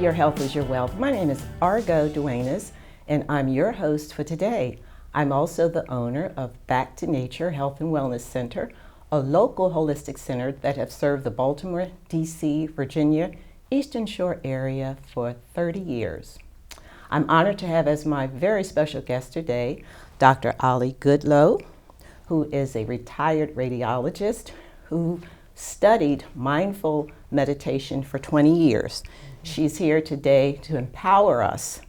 Your Health is Your Wealth. My name is Argo Duenas, and I'm your host for today. I'm also the owner of Back to Nature Health and Wellness Center, a local holistic center that has served the Baltimore, D.C., Virginia, Eastern Shore area for 30 years. I'm honored to have as my very special guest today, Dr. Ali Goodlow, who is a retired radiologist who studied mindful meditation for 20 years. She's here today to empower us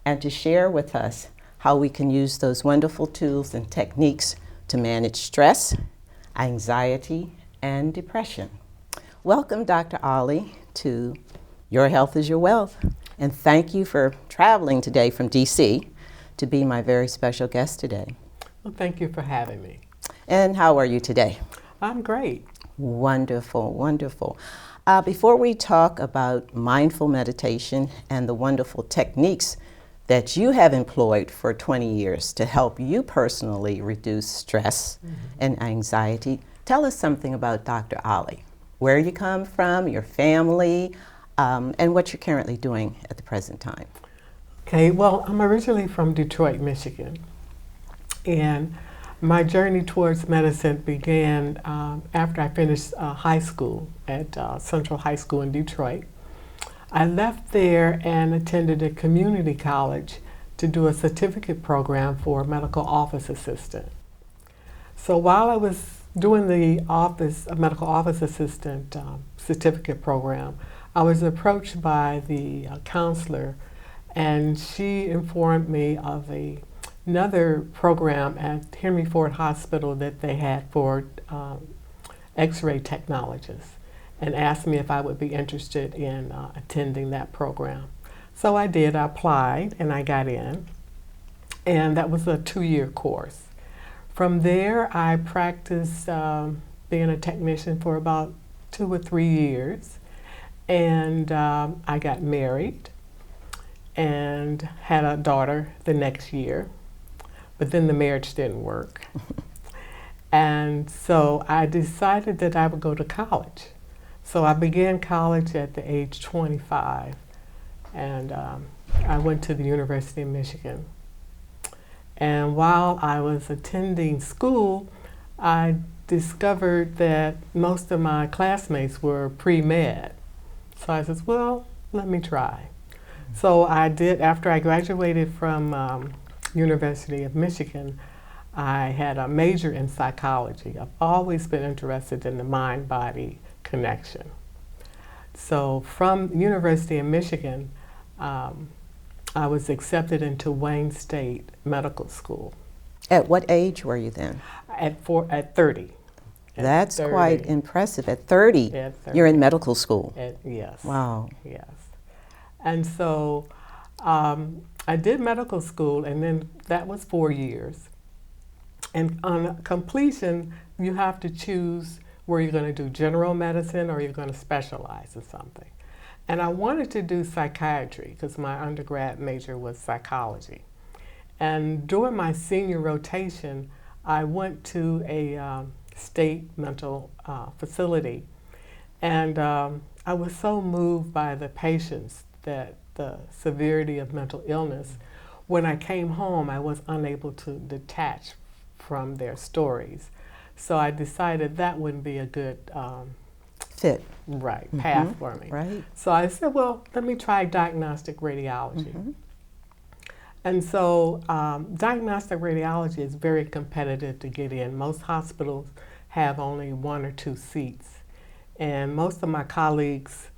and to share with us how we can use those wonderful tools and techniques to manage stress, anxiety, and depression. Welcome, Dr. Ali, to Your Health is Your Wealth. And thank you for traveling today from DC to be my very special guest today. Well, thank you for having me. And how are you today? I'm great. Wonderful, wonderful. Before we talk about mindful meditation and the wonderful techniques that you have employed for 20 years to help you personally reduce stress and anxiety, tell us something about Dr. Ali, where you come from, your family, and what you're currently doing at the present time. Okay, well, I'm originally from Detroit, Michigan, and my journey towards medicine began after I finished high school at Central High School in Detroit. I left there and attended a community college to do a certificate program for medical office assistant. So while I was doing the medical office assistant certificate program, I was approached by the counselor, and she informed me of another program at Henry Ford Hospital that they had for X-ray technologists, and asked me if I would be interested in attending that program. So I did. I applied and I got in, and that was a 2-year course. From there, I practiced being a technician for about 2 or 3 years, and I got married and had a daughter the next year. But then the marriage didn't work. And so I decided that I would go to college. So I began college at the age 25, and I went to the University of Michigan. And while I was attending school, I discovered that most of my classmates were pre-med. So I said, well, let me try. So I did. After I graduated from University of Michigan, I had a major in psychology. I've always been interested in the mind-body connection. So from University of Michigan, I was accepted into Wayne State Medical School. At what age were you then? At 30. That's 30. Quite impressive. At 30, you're in medical school. Yes. Wow. Yes. And so I did medical school, and then that was 4 years. And on completion, you have to choose where you're going to do general medicine or you're going to specialize in something. And I wanted to do psychiatry because my undergrad major was psychology. And during my senior rotation, I went to a state mental facility. And I was so moved by the patients, that the severity of mental illness. When I came home, I was unable to detach from their stories. So I decided that wouldn't be a good fit, path for me. Right. So I said, well, let me try diagnostic radiology. And so diagnostic radiology is very competitive to get in. Most hospitals have only 1 or 2 seats. And most of my colleagues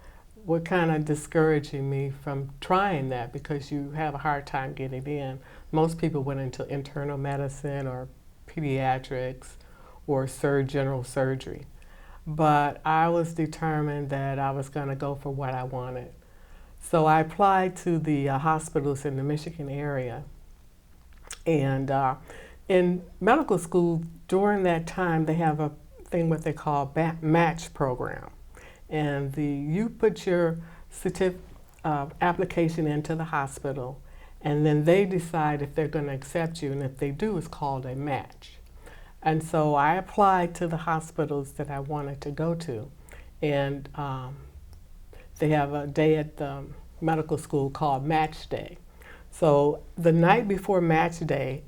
were kind of discouraging me from trying that because you have a hard time getting in. Most people went into internal medicine or pediatrics or general surgery. But I was determined that I was going to go for what I wanted. So I applied to the hospitals in the Michigan area. And in medical school, during that time, they have a thing what they call match program. And you put your application into the hospital, and then they decide if they're going to accept you, and if they do, it's called a match. And so I applied to the hospitals that I wanted to go to, and they have a day at the medical school called Match Day. So the night before Match Day,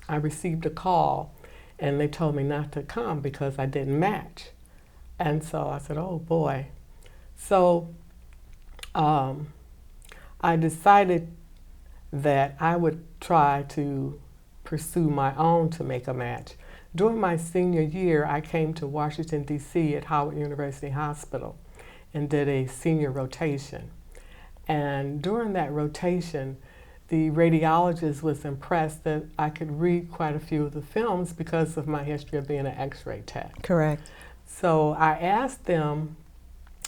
I received a call and they told me not to come because I didn't match. And so I said, oh boy. So I decided that I would try to pursue my own to make a match. During my senior year, I came to Washington, D.C. at Howard University Hospital and did a senior rotation. And during that rotation, the radiologist was impressed that I could read quite a few of the films because of my history of being an X-ray tech. Correct. So I asked them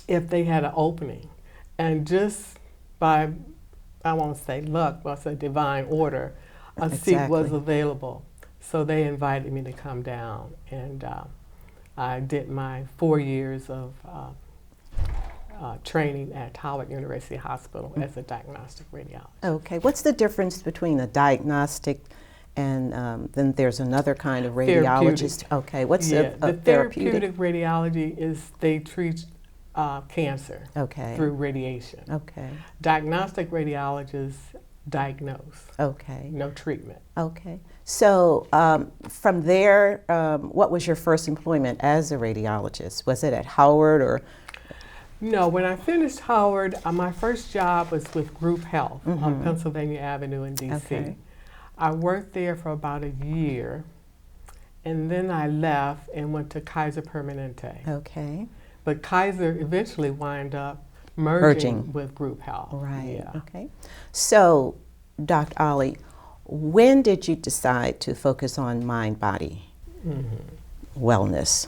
if they had an opening. And just by, I won't say luck, but I say divine order, a seat was available. So they invited me to come down, and I did my 4 years of training at Howard University Hospital as a diagnostic radiologist. Okay, what's the difference between a diagnostic and then there's another kind of radiologist? Okay, what's the therapeutic? Radiology is they treat cancer through radiation. Okay. Diagnostic radiologists diagnose. Okay. No treatment. Okay. So from there, what was your first employment as a radiologist? Was it at Howard or? No, when I finished Howard, my first job was with Group Health on Pennsylvania Avenue in D.C. Okay. I worked there for about a year, and then I left and went to Kaiser Permanente. Okay. But Kaiser eventually wound up merging with Group Health. Right. Yeah. Okay. So, Dr. Ali, when did you decide to focus on mind-body wellness?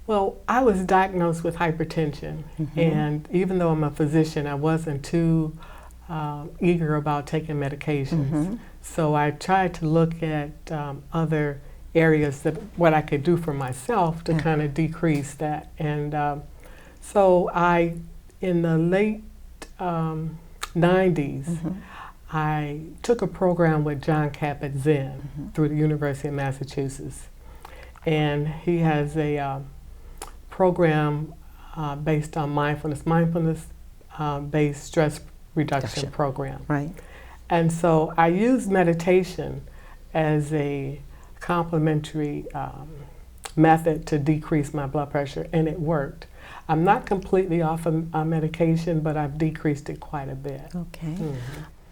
Well, I was diagnosed with hypertension, and even though I'm a physician, I wasn't too eager about taking medications. So I tried to look at other areas that what I could do for myself to kind of decrease that. And so I, in the late 90s, I took a program with John Kabat-Zinn through the University of Massachusetts. And he has a program based on mindfulness-based stress reduction program. Right. And so I used meditation as a complementary method to decrease my blood pressure, and it worked. I'm not completely off of medication, but I've decreased it quite a bit. Okay.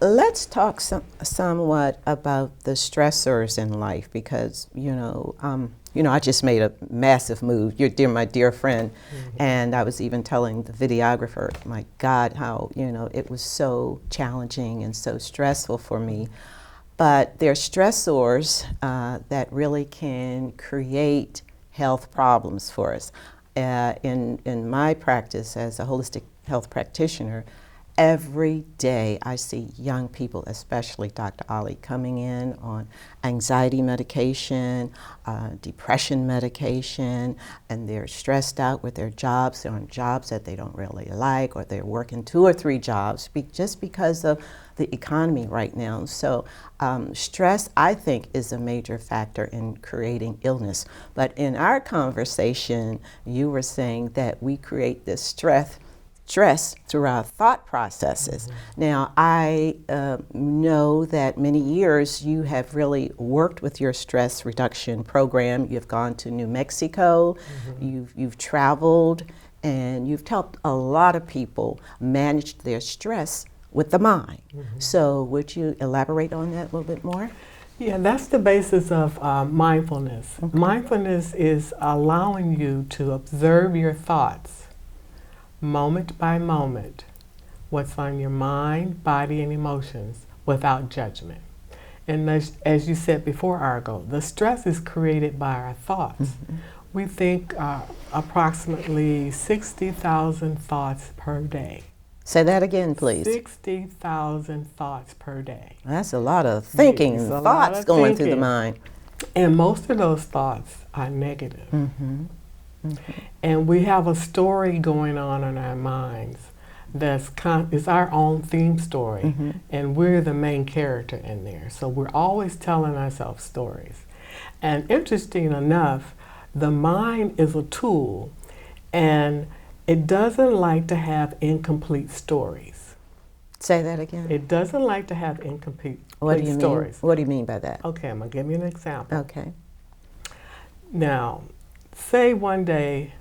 Let's talk somewhat about the stressors in life, because I just made a massive move. You're my dear friend, and I was even telling the videographer, my God, how it was so challenging and so stressful for me. But there are stressors that really can create health problems for us. In my practice as a holistic health practitioner, every day I see young people, especially Dr. Ali, coming in on anxiety medication, depression medication, and they're stressed out with their jobs. They're on jobs that they don't really like, or they're working 2 or 3 jobs just because of the economy right now. So stress, I think, is a major factor in creating illness. But in our conversation, you were saying that we create this stress through our thought processes. Now, I know that many years you have really worked with your stress reduction program. You've gone to New Mexico, you've traveled, and you've helped a lot of people manage their stress with the mind. So would you elaborate on that a little bit more? Yeah, that's the basis of mindfulness. Mindfulness is allowing you to observe your thoughts moment by moment, what's on your mind, body, and emotions without judgment. And as you said before, Argo, the stress is created by our thoughts. We think approximately 60,000 thoughts per day. Say that again, please. 60,000 thoughts per day. That's a lot of thinking, thoughts going through the mind. And most of those thoughts are negative. And we have a story going on in our minds that's is our own theme story, and we're the main character in there. So we're always telling ourselves stories. And interesting enough, the mind is a tool, and it doesn't like to have incomplete stories. Say that again. It doesn't like to have incomplete What do you stories. mean? What do you mean by that? Okay, I'm going to give you an example. Okay. Now, say one day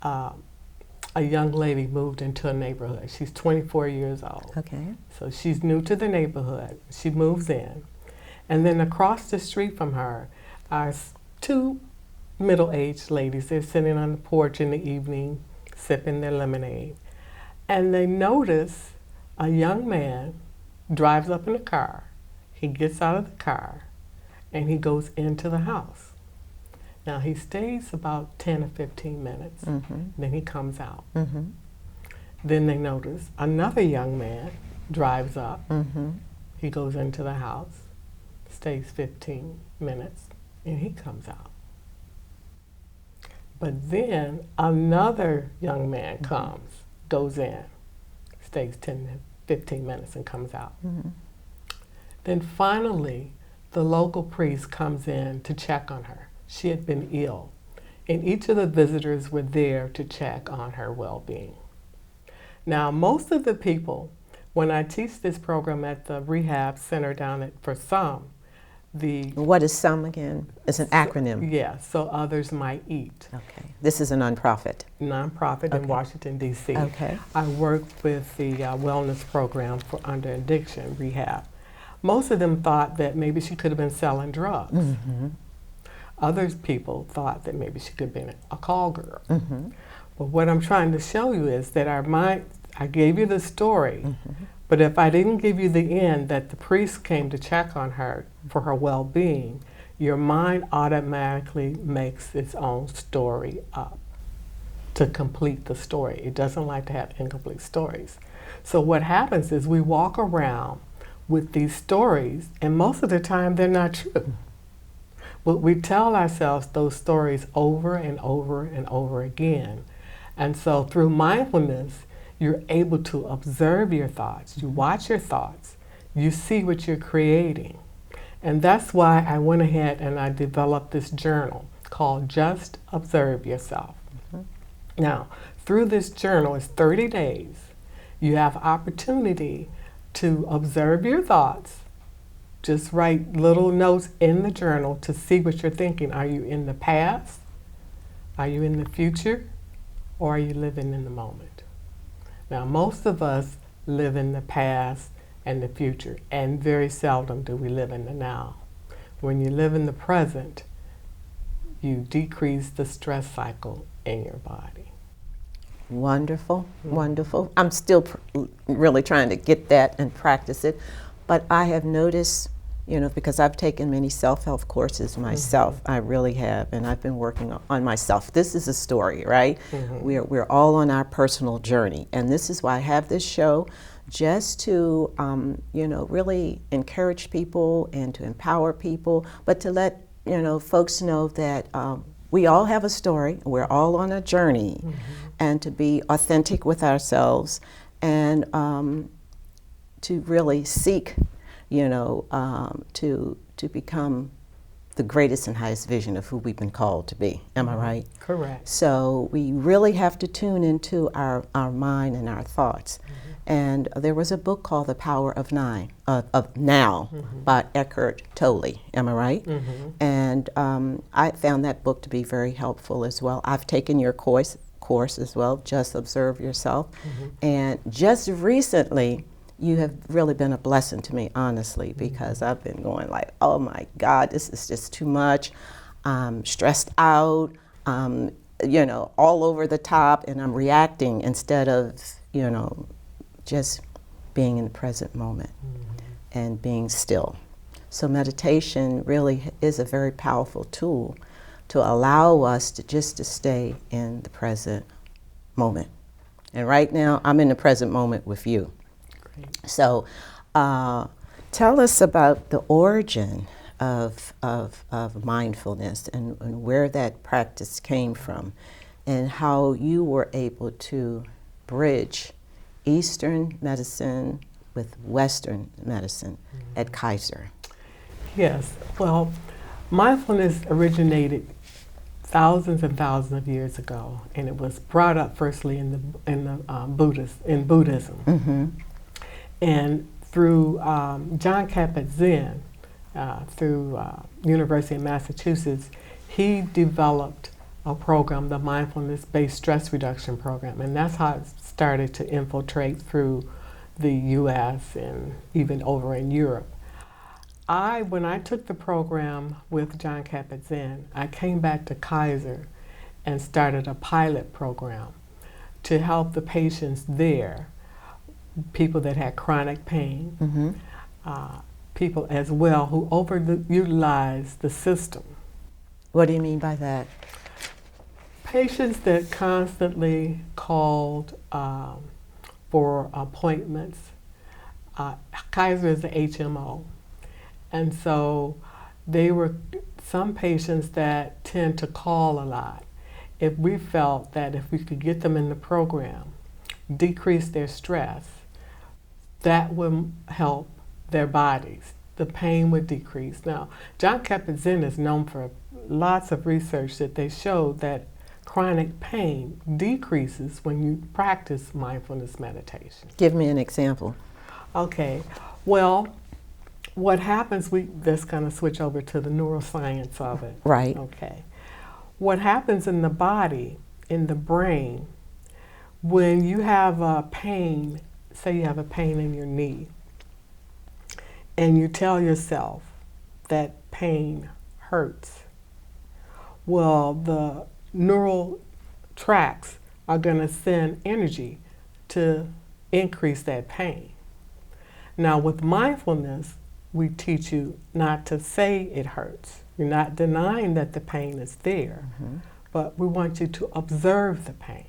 a young lady moved into a neighborhood. She's 24 years old. Okay. So she's new to the neighborhood. She moves in. And then across the street from her are two middle-aged ladies. They're sitting on the porch in the evening, sipping their lemonade. And they notice a young man drives up in a car. He gets out of the car and he goes into the house. Now he stays about 10 or 15 minutes, then he comes out. Then they notice another young man drives up, he goes into the house, stays 15 minutes, and he comes out. But then another young man comes, goes in, stays 10 to 15 minutes and comes out. Then finally, the local priest comes in to check on her. She had been ill, and each of the visitors were there to check on her well-being. Now, most of the people, when I teach this program at the rehab center down for some, What is SOME again? It's an acronym. Yeah, so others might eat. Okay. This is a nonprofit. Nonprofit in Washington, D.C. Okay. I work with the wellness program for under addiction rehab. Most of them thought that maybe she could have been selling drugs. Other people thought that maybe she could have been a call girl. But what I'm trying to show you is that our mind, I gave you the story, but if I didn't give you the end that the priest came to check on her for her well-being, your mind automatically makes its own story up to complete the story. It doesn't like to have incomplete stories. So what happens is we walk around with these stories, and most of the time they're not true. But we tell ourselves those stories over and over and over again. And so through mindfulness, you're able to observe your thoughts. You watch your thoughts. You see what you're creating. And that's why I went ahead and I developed this journal called Just Observe Yourself. Now, through this journal, it's 30 days. You have opportunity to observe your thoughts. Just write little notes in the journal to see what you're thinking. Are you in the past? Are you in the future? Or are you living in the moment? Now, most of us live in the past and the future, and very seldom do we live in the now. When you live in the present, you decrease the stress cycle in your body. Wonderful, wonderful. I'm still really trying to get that and practice it, but I have noticed, you know, because I've taken many self-help courses myself, I really have, and I've been working on myself. This is a story, right? We're all on our personal journey, and this is why I have this show, just to, you know, really encourage people and to empower people, but to let, you know, folks know that we all have a story, we're all on a journey, and to be authentic with ourselves, and to really seek, you know, to become the greatest and highest vision of who we've been called to be. Am I right? Correct. So we really have to tune into our mind and our thoughts. And there was a book called The Power of Now by Eckhart Tolle. Am I right? And I found that book to be very helpful as well. I've taken your course as well, Just Observe Yourself. And just recently, you have really been a blessing to me, honestly, because I've been going like, oh my God, this is just too much. I'm stressed out, you know, all over the top, and I'm reacting instead of, you know, just being in the present moment and being still. So meditation really is a very powerful tool to allow us to stay in the present moment. And right now, I'm in the present moment with you. Great. So tell us about the origin of mindfulness and where that practice came from, and how you were able to bridge Eastern medicine with Western medicine at Kaiser. Yes, well, mindfulness originated thousands and thousands of years ago, and it was brought up firstly in Buddhism. And through John Kabat-Zinn, through University of Massachusetts, he developed a program, the mindfulness-based stress reduction program, and that's how it started to infiltrate through the U.S. and even over in Europe. When I took the program with John Kabat-Zinn, I came back to Kaiser and started a pilot program to help the patients there, people that had chronic pain, people as well who overutilized the system. What do you mean by that? Patients that constantly called for appointments. Kaiser is the HMO. And so they were some patients that tend to call a lot. If we felt that if we could get them in the program, decrease their stress, that would help their bodies. The pain would decrease. Now, John Kabat-Zinn is known for lots of research that they showed that chronic pain decreases when you practice mindfulness meditation. Give me an example. Okay, well, what happens, let's kind of switch over to the neuroscience of it. Right. Okay. What happens in the body, in the brain, when you have a pain, say you have a pain in your knee, and you tell yourself that pain hurts, well, the neural tracts are going to send energy to increase that pain. Now, with mindfulness, we teach you not to say it hurts. You're not denying that the pain is there, but we want you to observe the pain.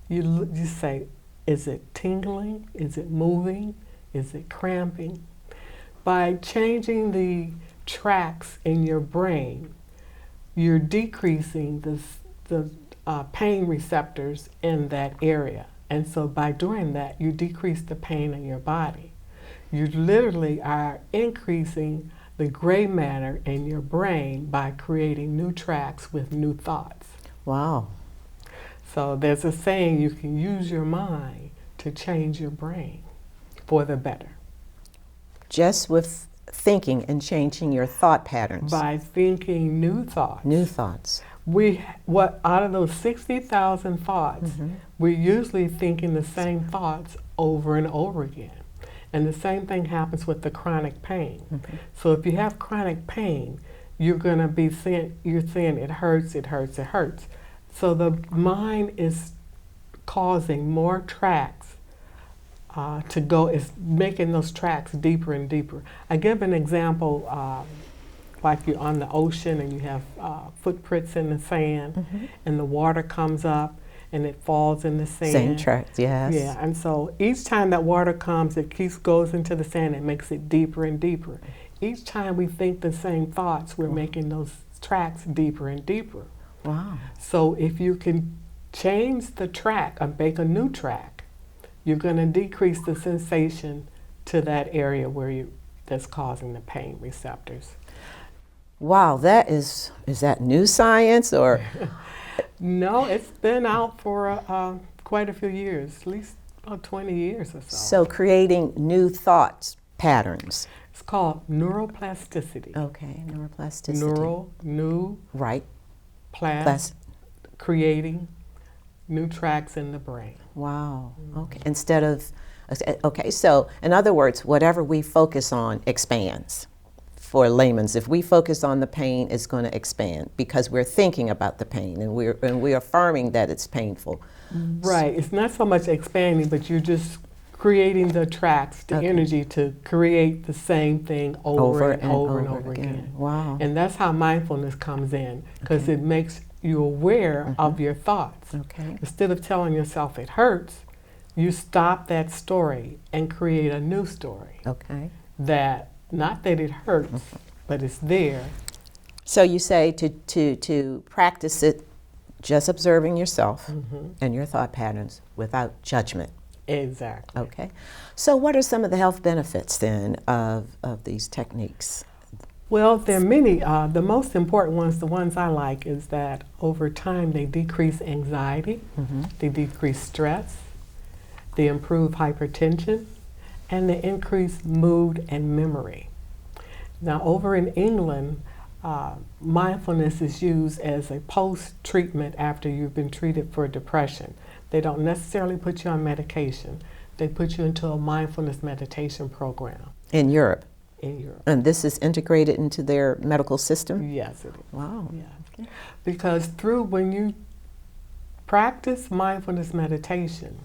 You say, is it tingling? Is it moving? Is it cramping? By changing the tracks in your brain, you're decreasing the pain receptors in that area. And so by doing that, you decrease the pain in your body. You literally are increasing the gray matter in your brain by creating new tracks with new thoughts. Wow. So there's a saying, you can use your mind to change your brain for the better. Just with thinking and changing your thought patterns. By thinking new thoughts. New thoughts. Out of those 60,000 thoughts, we're usually thinking the same thoughts over and over again. And the same thing happens with the chronic pain. So if you have chronic pain, you're going to be saying it hurts, it hurts, it hurts. So the mind is causing more tracks to go, is making those tracks deeper and deeper. I give an example, like you're on the ocean and you have footprints in the sand, and the water comes up and it falls in the sand. Same tracks, yes. Yeah, and so each time that water comes, it goes into the sand, it makes it deeper and deeper. Each time we think the same thoughts, we're making those tracks deeper and deeper. Wow. So if you can change the track or make a new track, you're going to decrease the sensation to that area that's causing the pain receptors. Wow, is that new science or? No, it's been out for quite a few years, at least about 20 years or so. So creating new thoughts patterns. It's called neuroplasticity. Okay, neuroplasticity. Right. Creating new tracks in the brain. Wow. Okay. So in other words, whatever we focus on expands. For layman's, if we focus on the pain, it's going to expand because we're thinking about the pain and we're affirming that it's painful. Right. It's not so much expanding, but you're just creating the tracks, the energy to create the same thing over and over again. Wow. And that's how mindfulness comes in, because it makes you aware of your thoughts. Okay. Instead of telling yourself it hurts, you stop that story and create a new story. Okay. That, not that it hurts, but it's there. So you say to practice it, just observing yourself and your thought patterns without judgment. Exactly. Okay. So what are some of the health benefits then of these techniques? Well, there are many. The most important ones, the ones I like, is that over time they decrease anxiety, they decrease stress, they improve hypertension, and they increase mood and memory. Now, over in England, mindfulness is used as a post-treatment after you've been treated for depression. They don't necessarily put you on medication. They put you into a mindfulness meditation program. In Europe? In Europe. And this is integrated into their medical system? Yes, it is. Wow. Yes. Okay. Because when you practice mindfulness meditation,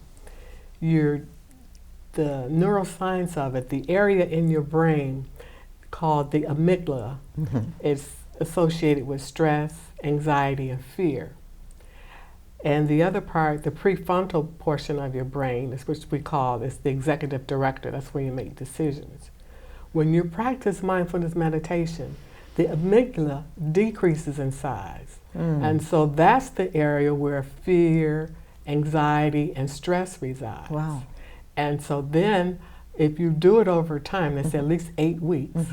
the neuroscience of it, the area in your brain called the amygdala, is associated with stress, anxiety, and fear. And the other part, the prefrontal portion of your brain, is which we call is the executive director. That's where you make decisions. When you practice mindfulness meditation, the amygdala decreases in size. And so that's the area where fear, anxiety, and stress resides. Wow. And so then, if you do it over time, that's at least 8 weeks,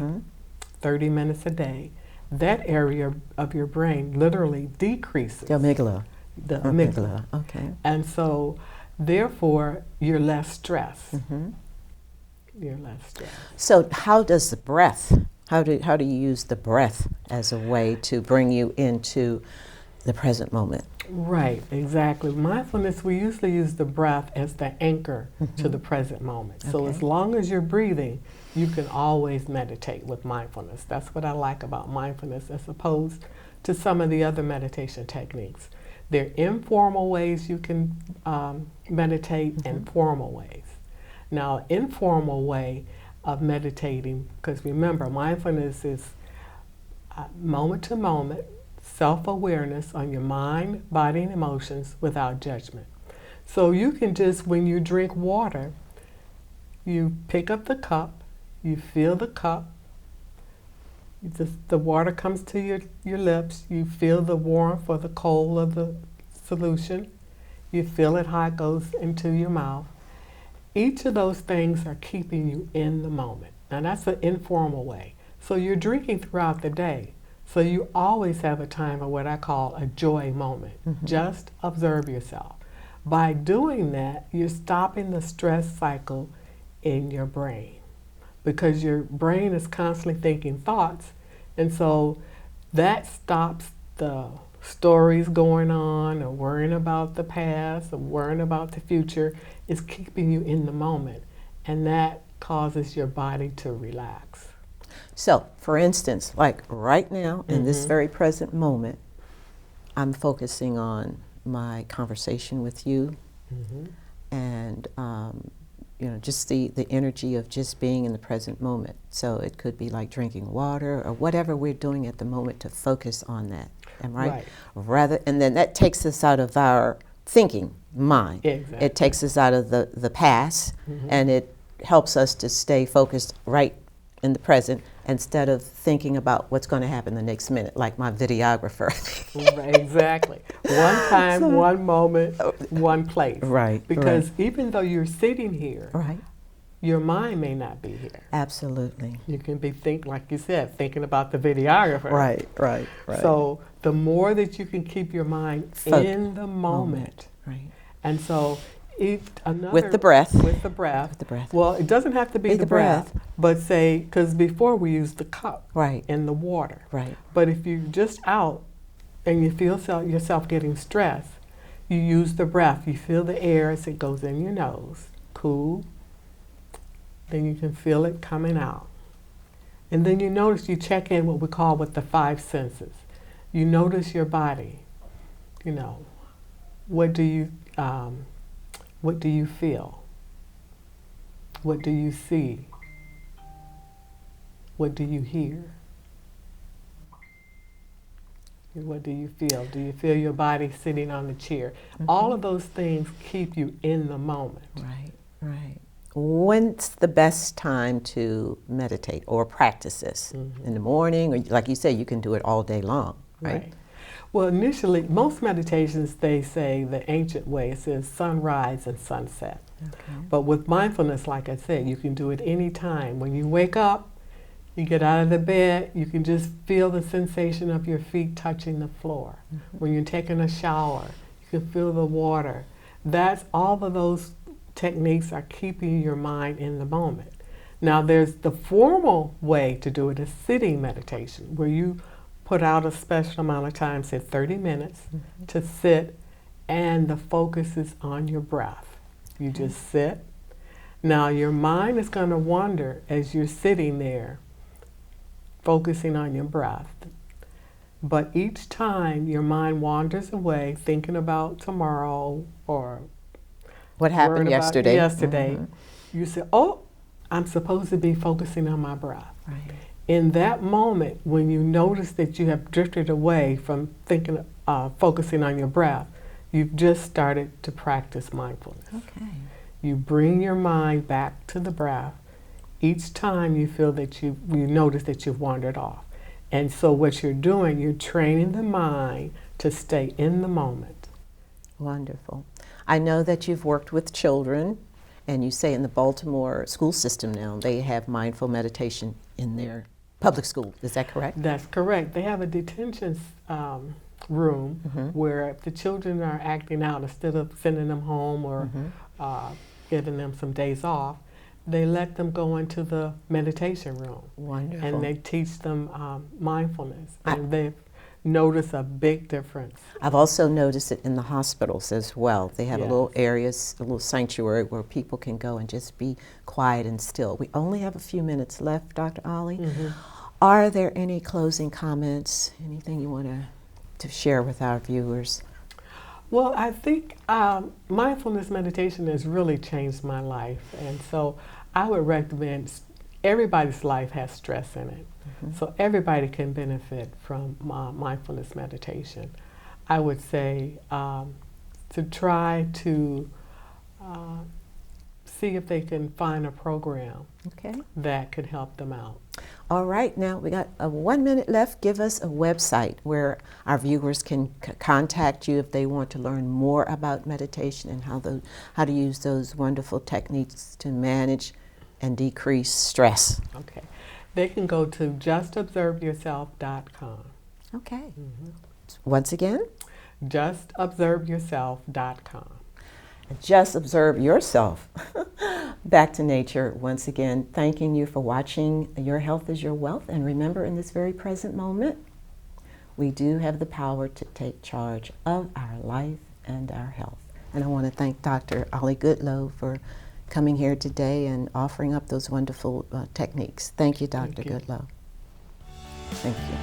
30 minutes a day, that area of your brain literally decreases. The amygdala. The amygdala. Okay. And so, therefore, you're less stressed. You're less stressed. So how does the breath, how do you use the breath as a way to bring you into the present moment? Right, exactly. Mindfulness, we usually use the breath as the anchor to the present moment. So as long as you're breathing, you can always meditate with mindfulness. That's what I like about mindfulness as opposed to some of the other meditation techniques. There are informal ways you can meditate and formal ways. Now, informal way of meditating, because remember, mindfulness is moment to moment, self-awareness on your mind, body, and emotions without judgment. So you can just, when you drink water, you pick up the cup, you feel the cup, the water comes to your lips, you feel the warmth or the cold of the solution, you feel it how it goes into your mouth. Each of those things are keeping you in the moment. Now that's an informal way. So you're drinking throughout the day. So you always have a time of what I call a joy moment. Just observe yourself. By doing that, you're stopping the stress cycle in your brain because your brain is constantly thinking thoughts. And so that stops the stories going on or worrying about the past or worrying about the future. Is keeping you in the moment. And that causes your body to relax. So, for instance, like right now, in this very present moment, I'm focusing on my conversation with you and, just the energy of just being in the present moment. So it could be like drinking water or whatever we're doing at the moment to focus on that. Am I right? And then that takes us out of our thinking mind. Exactly. It takes us out of the past and it helps us to stay focused right in the present instead of thinking about what's going to happen the next minute, like my videographer. Exactly. One time, one moment, one place. Right. Because even though you're sitting here, Right. your mind may not be here. Absolutely. You can be like you said, thinking about the videographer. Right. So the more that you can keep your mind in the moment. Right. And so with the breath. With the breath. With the breath. Well, it doesn't have to be the breath, but say, because before we used the cup and the water. Right. But if you're just out and you feel yourself getting stressed, you use the breath. You feel the air as it goes in your nose, cool. Then you can feel it coming out. And then you notice, you check in what we call with the 5 senses. You notice your body. What do you feel? What do you see? What do you hear? What do you feel? Do you feel your body sitting on the chair? All of those things keep you in the moment. Right. When's the best time to meditate or practice this? In the morning, or like you say, you can do it all day long, right? Well, initially, most meditations, they say the ancient way, it says sunrise and sunset. But with mindfulness, like I said, you can do it any time. When you wake up, you get out of the bed, you can just feel the sensation of your feet touching the floor. When you're taking a shower, you can feel the water. That's all of those techniques are keeping your mind in the moment. Now, there's the formal way to do it is sitting meditation, where you put out a special amount of time, say 30 minutes, to sit, and the focus is on your breath. You just sit. Now, your mind is going to wander as you're sitting there, focusing on your breath. But each time your mind wanders away, thinking about tomorrow or What happened yesterday? You say, oh, I'm supposed to be focusing on my breath. Right. In that moment, when you notice that you have drifted away from thinking, focusing on your breath, you've just started to practice mindfulness. Okay. You bring your mind back to the breath each time you feel that you notice that you've wandered off. And so what you're doing, you're training the mind to stay in the moment. Wonderful. I know that you've worked with children, and you say in the Baltimore school system now, they have mindful meditation in their public school. Is that correct? That's correct. They have a detention room where if the children are acting out, instead of sending them home or giving them some days off, they let them go into the meditation room. Wonderful. And they teach them mindfulness. And they've noticed a big difference. I've also noticed it in the hospitals as well. They have Yes. a little areas, a little sanctuary where people can go and just be quiet and still. We only have a few minutes left, Dr. Ollie. Are there any closing comments, anything you want to share with our viewers? Well, I think mindfulness meditation has really changed my life. And so I would recommend, everybody's life has stress in it. So everybody can benefit from mindfulness meditation. I would say to try to see if they can find a program that could help them out. All right, now we got 1 minute left. Give us a website where our viewers can contact you if they want to learn more about meditation and how to use those wonderful techniques to manage and decrease stress. Okay. They can go to justobserveyourself.com. Okay. Once again? Justobserveyourself.com. Just observe yourself. Back to nature once again, thanking you for watching Your Health is Your Wealth. And remember, in this very present moment, we do have the power to take charge of our life and our health. And I want to thank Dr. Ollie Goodlow for coming here today and offering up those wonderful techniques. Thank you, Dr. Goodlow. Thank you.